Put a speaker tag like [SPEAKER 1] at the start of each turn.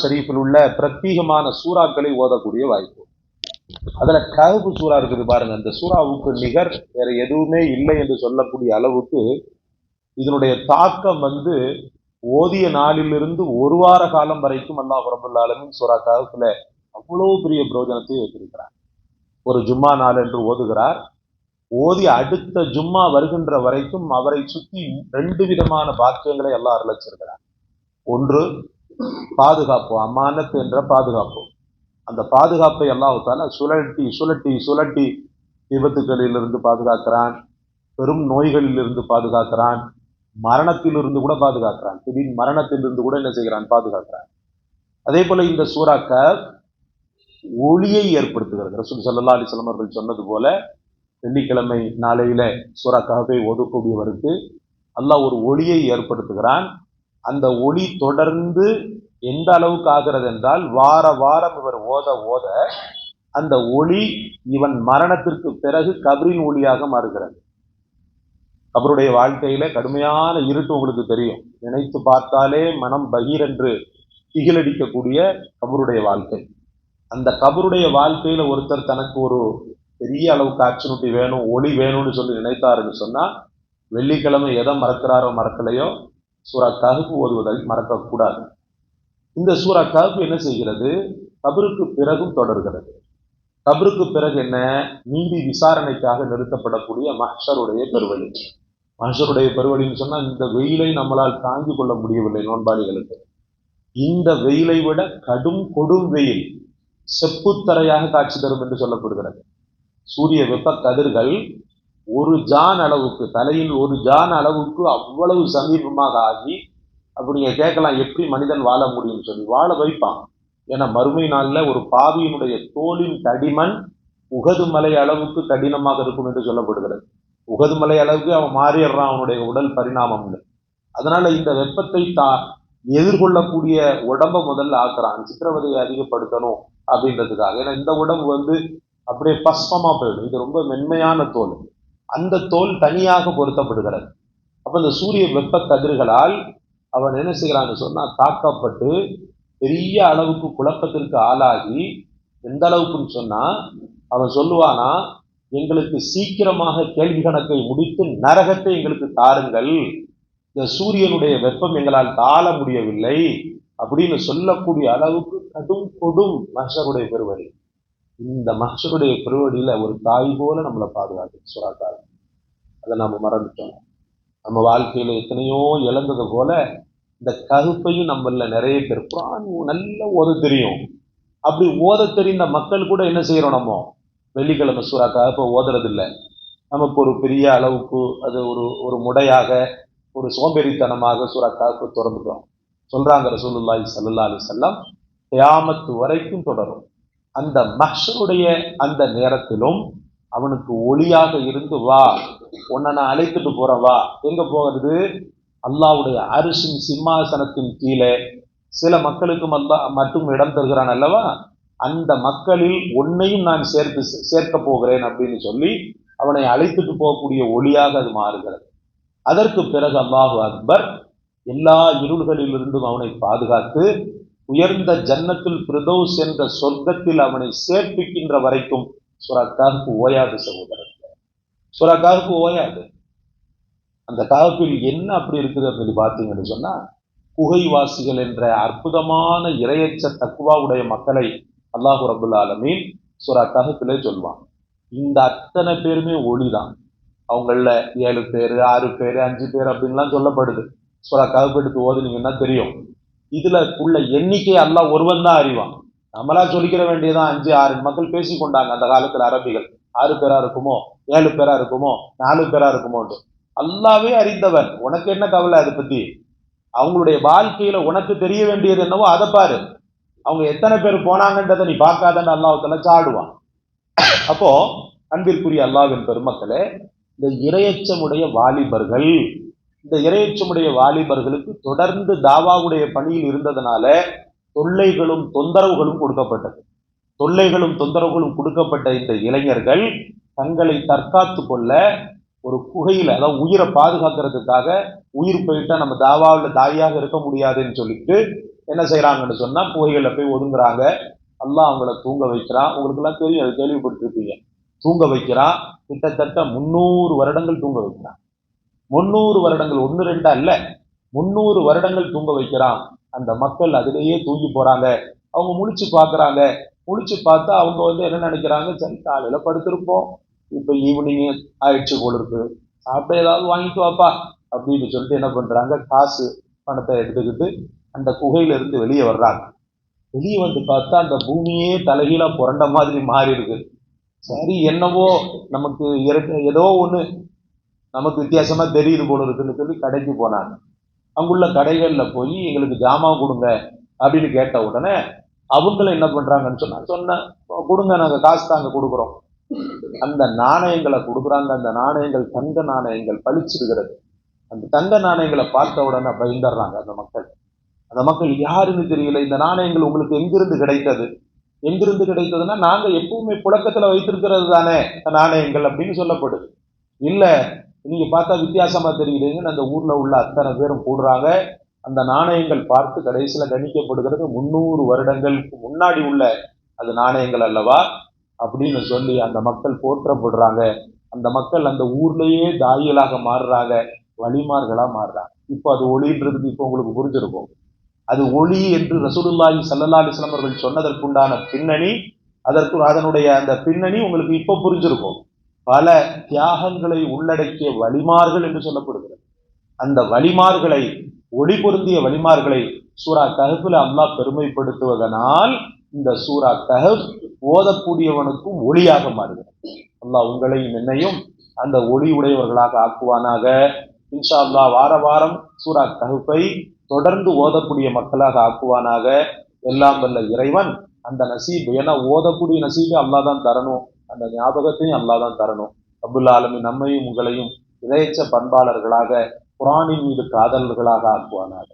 [SPEAKER 1] ஷரீஃபில் உள்ள பிரத்யேகமான சூறாக்களை ஓதக்கூடிய வாய்ப்பு. அதுல கஹ்ஃப் சூறா இருக்குது பாருங்க. அந்த சூறாவுக்கு நிகர் வேற எதுவுமே இல்லை என்று சொல்லக்கூடிய அளவுக்கு இதனுடைய தாக்கம் ஓதிய நாளிலிருந்து ஒரு வார காலம் வரைக்கும் அல்லாஹ் ரப்பல் ஆலமீன் சூரா கஹ்ஃப்ல அவ்வளவு பெரிய பிரயோஜனத்தை வைத்திருக்கிறார். ஒரு ஜும்மா நாள் என்று ஓதுகிறார். ஓதி அடுத்த ஜும்மா வருகின்ற வரைக்கும் அவரை சுற்றி 2 விதமான பாக்கியங்களை அல்லாஹ் அருளச்சிருக்கிறார். ஒன்று பாதுகாப்பு, அமானத் என்ற பாதுகாப்பு. அந்த பாதுகாப்பை அல்லாஹ் தஆலா சுழட்டி சுழட்டி சுழட்டி விபத்துகளிலிருந்து பாதுகாக்கிறான், பெரும் நோய்களிலிருந்து பாதுகாக்கிறான், மரணத்திலிருந்து கூட பாதுகாக்கிறான். திடீர் மரணத்திலிருந்து கூட என்ன செய்கிறான்? பாதுகாக்கிறான். அதே போல இந்த சூறாக்க ஒளியை ஏற்படுத்துகிறது. ரசூல் ஸல்லல்லாஹு அலைஹி வஸல்லம் அவர்கள் சொன்னது போல வெள்ளிக்கிழமை நாளையில சூரா கஹ்ஃபை ஓதக்கூடியவருக்கு அல்லாஹ் ஒரு ஒளியை ஏற்படுத்துகிறான். அந்த ஒளி தொடர்ந்து எந்த அளவுக்கு ஆகிறது என்றால் வார வாரம் இவர் ஓத ஓத அந்த ஒளி இவன் மரணத்திற்கு பிறகு கபரின் ஒளியாக மாறுகிறது. கபருடைய வாழ்க்கையில கடுமையான இருட்டு உங்களுக்கு தெரியும். நினைத்து பார்த்தாலே மனம் பகீர் என்று திகிலடிக்கக்கூடிய கபருடைய வாழ்க்கை. அந்த கபருடைய வாழ்க்கையில ஒருத்தர் தனக்கு ஒரு பெரிய அளவுக்கு ஆக்சினிட்டி வேணும், ஒளி வேணும்னு சொல்லி நினைத்தாருன்னு சொன்னா வெள்ளிக்கிழமை எதை மறக்கிறாரோ மறக்கலையோ சூரா கஹ்ஃப் ஓதுவதை மறக்கக்கூடாது. இந்த சூரா கஹ்ஃப் என்ன செய்கிறது? கபருக்கு பிறகும் தொடர்கிறது. கபருக்கு பிறகு என்ன? நீதி விசாரணைக்காக நிறுத்தப்படக்கூடிய மஹ்ஷருடைய பெருவழி. மஹ்ஷருடைய பெருவழின்னு சொன்னா இந்த வெயிலை நம்மளால் தாங்கிக் கொள்ள முடியவில்லை நோன்பாளிகளுக்கு. இந்த வெயிலை விட கடும் கொடும் வெயில் செப்புத்தரையாக காட்சி தரும் என்று சொல்லப்படுகிறது. சூரிய வெப்ப கதிர்கள் ஒரு ஜான் அளவுக்கு, தலையில் ஒரு ஜான் அளவுக்கு அவ்வளவு சமீபமாக ஆகி, அப்படி நீங்க கேட்கலாம் எப்படி மனிதன் வாழ முடியும்னு சொல்லி. வாழ வைப்பான். ஏன்னா மறுமை நாள்ல ஒரு பாவியினுடைய தோலின் தடிமன் உகது மலை அளவுக்கு கடினமாக இருக்கும் என்று சொல்லப்படுகிறது. உகது மலை அளவுக்கு அவன் மாறிடுறான் அவனுடைய உடல் பரிணாமம்னு. அதனால இந்த வெப்பத்தை எதிர்கொள்ளக்கூடிய உடம்ப முதல்ல ஆக்குறான், சித்திரவதையை அதிகப்படுத்தணும் அப்படின்றதுக்காக. ஏன்னா இந்த உடம்பு அப்படியே பஸ்பமா போயிடும். இது ரொம்ப மென்மையான தோல். அந்த தோல் தனியாக பொருத்தப்படுகிறது. அப்ப இந்த சூரிய வெப்ப கதிர்களால் அவன் என்ன செய்கிறான்னு சொன்னா தாக்கப்பட்டு பெரிய அளவுக்கு குழப்பத்திற்கு ஆளாகி, எந்த அளவுக்குன்னு சொன்னா அவன் சொல்லுவானா, எங்களுக்கு சீக்கிரமாக கேள்வி கணக்கை முடித்து நரகத்தை எங்களுக்கு தாருங்கள், இந்த சூரியனுடைய வெப்பம் எங்களால் தாழ முடியவில்லை அப்படின்னு சொல்லக்கூடிய அளவுக்கு கடும் கொடும் மஹ்ஷருடைய பெருவழி. இந்த மஹ்ஷருடைய பெருவழியில ஒரு தாய் போல நம்மளை பாதுகாத்து சூறாக்காக. அதை நம்ம மறந்துட்டோம். நம்ம வாழ்க்கையில எத்தனையோ இழந்தது போல இந்த கஹ்ஃபையும் நம்மள நிறைய பேர் குர்ஆன் நல்ல ஓத தெரியும். அப்படி ஓத தெரிந்த மக்கள் கூட என்ன செய்யறோம்? நம்ம வெள்ளிக்கிழமை சூரா கஹ்ஃபை ஓதுறது இல்லை. நமக்கு ஒரு பெரிய அளவுக்கு அது ஒரு முடையாக, ஒரு சோம்பேறித்தனமாக சூரா கஹ்ஃபை திறந்துட்டோம். சொல்றாங்க ரசூலுல்லாஹி ஸல்லல்லாஹு அலைஹி வஸல்லம், கியாமத் வரைக்கும் தொடரும். அந்த மஹ்ஷருடைய அந்த நேரத்திலும் அவனுக்கு ஒளியாக இருந்து, வா உன்னை நான் அழைத்துட்டு போறேன், வா. எங்க போகிறது? அல்லாஹ்வுடைய அரிசின் சிம்மாசனத்தின் கீழே சில மக்களுக்கும் அல்லாஹ் மட்டும் இடம் தருகிறான் அல்லவா, அந்த மக்களில் உன்னையும் நான் சேர்க்க போகிறேன் அப்படின்னு சொல்லி அவனை அழைத்துட்டு போகக்கூடிய ஒளியாக அது மாறுகிறது. அதற்கு பிறகு அல்லாஹு அக்பர் எல்லா இருள்களிலிருந்தும் அவனை பாதுகாத்து உயர்ந்த ஜன்னத்துல் ஃபிர்தௌஸ் என்ற சொர்க்கத்தில் அவனை சேர்ப்பிக்கின்ற வரைக்கும் சூரா கஹ்ஃப் ஓயாது சகோதரர்களே. சூரா கஹ்ஃப் ஓயாது. அந்த கஹ்ஃபில் என்ன அப்படி இருக்குது அப்படின்னு பார்த்தீங்கன்னு சொன்னா, குகைவாசிகள் என்ற அற்புதமான இரையச்ச தக்வாவுடைய மக்களை அல்லாஹ் ரப்பல் ஆலமீன் சூரா கஹ்ஃபிலே சொல்வான். இந்த அத்தனை பேருமே ஒளிதான். அவங்கள 7 பேர் 6 பேர் 5 பேர் அப்படின்லாம் சொல்லப்படுது. சூரா கஹ்ஃப் எடுத்து ஓதுனீங்கன்னா தெரியும். இதுல உள்ள எண்ணிக்கை அல்லாஹ் ஒருவன் தான் அறிவான். நம்மளா சொல்லிக்கிற வேண்டியதான் 5 6 மக்கள் பேசிக்கொண்டாங்க அந்த காலத்துல. அரபிகள் 6 பேரா இருக்குமோ, 7 பேரா இருக்குமோ, 4 பேரா இருக்குமோன்னு. அல்லாவே அறிந்தவன். உனக்கு என்ன கவலை அதை பத்தி? அவங்களுடைய வாழ்க்கையில உனக்கு தெரிய வேண்டியது என்னவோ அதை பாரு. அவங்க எத்தனை பேர் போனாங்கன்றதை நீ பார்க்காதன்னு அல்லாஹ்வுத்தாலா சாடுவான். அப்போ அன்பிற்குரிய அல்லாஹ்வின் பெருமக்களே, இந்த இரையச்சமுடைய வாலிபர்கள், இந்த இரையச்சமுடைய வாலிபர்களுக்கு தொடர்ந்து தாவாவுடைய பணியில் இருந்ததுனால தொல்லைகளும் தொந்தரவுகளும் கொடுக்கப்பட்டது. தொல்லைகளும் தொந்தரவுகளும் கொடுக்கப்பட்ட இந்த இளைஞர்கள் தங்களை தற்காத்து கொள்ள ஒரு குகையில, அதாவது உயிரை பாதுகாக்கிறதுக்காக, உயிர் போயிட்டா நம்ம தாவாவில் தாயாக இருக்க முடியாதுன்னு சொல்லிட்டு என்ன செய்யறாங்கன்னு சொன்னா குகைகளில் போய் ஒதுங்குறாங்க. அல்லாஹ் அவங்கள தூங்க வைக்கிறான். உங்களுக்கு எல்லாம் தெரியும், அது கேள்விப்பட்டிருப்பீங்க. தூங்க வைக்கிறான். கிட்டத்தட்ட 300 வருடங்கள் தூங்க வைக்கிறான். 300 வருடங்கள், 1 2 அல்ல, 300 வருடங்கள் தூங்க வைக்கிறான். அந்த மக்கள் அதிலேயே தூங்கி போறாங்க. அவங்க முழிச்சு பாக்குறாங்க. முழிச்சு பார்த்தா அவங்க என்ன நினைக்கிறாங்க, சரி காலையில படுத்திருப்போம், இப்ப ஈவினிங் ஆயிடுச்சு போல இருக்கு, சாப்பிட ஏதாவது வாங்கிட்டு வாப்பா அப்படின்னு சொல்லிட்டு என்ன பண்றாங்க, காசு பணத்தை எடுத்துக்கிட்டு அந்த குகையில இருந்து வெளியே வர்றாங்க. வெளியே வந்து பார்த்தா அந்த பூமியே தலைகீழா புரண்ட மாதிரி மாறி இருக்கு. சரி என்னவோ நமக்கு ஏதோ ஒண்ணு நமக்கு வித்தியாசமா தெரியுது போல இருக்குன்னு சொல்லி கடைக்கு போனாங்க. அங்குள்ள கடைகள்ல போய் எங்களுக்கு ஜாமான் கொடுங்க அப்படின்னு கேட்ட உடனே அவங்களும் என்ன பண்றாங்கன்னு சொன்ன கொடுங்க, நாங்க காசு தாங்க கொடுக்குறோம். அந்த நாணயங்களை கொடுக்குறாங்க. அந்த நாணயங்கள் தங்க நாணயங்கள் பளிச்சிருக்கிறது. அந்த தங்க நாணயங்களை பார்த்த உடனே பயந்துடுறாங்க அந்த மக்கள். அந்த மக்கள் யாருன்னு தெரியல, இந்த நாணயங்கள் உங்களுக்கு எங்கிருந்து கிடைத்தது? எங்கிருந்து கிடைத்ததுன்னா நாங்க எப்பவுமே புழக்கத்துல வைத்திருக்கிறது தானே நாணயங்கள் அப்படின்னு சொல்லப்படுது. இல்ல, நீங்க பார்த்தா வித்தியாசமா தெரியுதுங்கன்னு அந்த ஊர்ல உள்ள அத்தனை பேரும் கூடுறாங்க. அந்த நாணயங்கள் பார்த்து கடைசியில கணிக்கப்படுகிறது 300 வருடங்களுக்கு முன்னாடி உள்ள அது நாணயங்கள் அல்லவா அப்படின்னு சொல்லி அந்த மக்கள் போற்றப்படுறாங்க. அந்த மக்கள் அந்த ஊர்லயே தாயிகளாக மாறுறாங்க, வழிமார்களா மாறுறாங்க. இப்போ அது ஒளின்றதுக்கு இப்போ உங்களுக்கு புரிஞ்சிருக்கும். அது ஒளி என்று ரசூலுல்லாஹி ஸல்லல்லாஹு அலைஹி வஸல்லம் அவர்கள் சொன்னதற்குண்டான பின்னணி, அதனுடைய அந்த பின்னணி உங்களுக்கு இப்போ புரிஞ்சிருக்கும். பல தியாகங்களை உள்ளடக்கிய வழிமார்கள் என்று சொல்லப்படுகிறது. அந்த வழிமார்களை, ஒளி பொருந்திய வழிமார்களை சூரா கஹ்ஃப்ல அல்லாஹ் பெருமைப்படுத்துவதனால் இந்த சூரா கஹ்ஃப் ஓதக்கூடியவனுக்கும் ஒளியாக மாறுகிறது. அல்லாஹ் உங்களையும் என்னையும் அந்த ஒளி உடையவர்களாக ஆக்குவானாக. இன்ஷா அல்லாஹ் வார வாரம் சூரா கஹ்ஃபை தொடர்ந்து ஓதக்கூடிய மக்களாக ஆக்குவானாக. எல்லாம் வல்ல இறைவன் அந்த நசீப், ஏன்னா ஓதக்கூடிய நசீபை அல்லாஹ் தான் தரணும், அந்த ஞாபகத்தையும் அல்லாஹ் தான் தரணும். ரப்புல் ஆலமீன் நம்மையும் உங்களையும் இறையச்ச பண்பாளர்களாக, குர்ஆனின் மீது காதலர்களாக ஆக்குவானாக.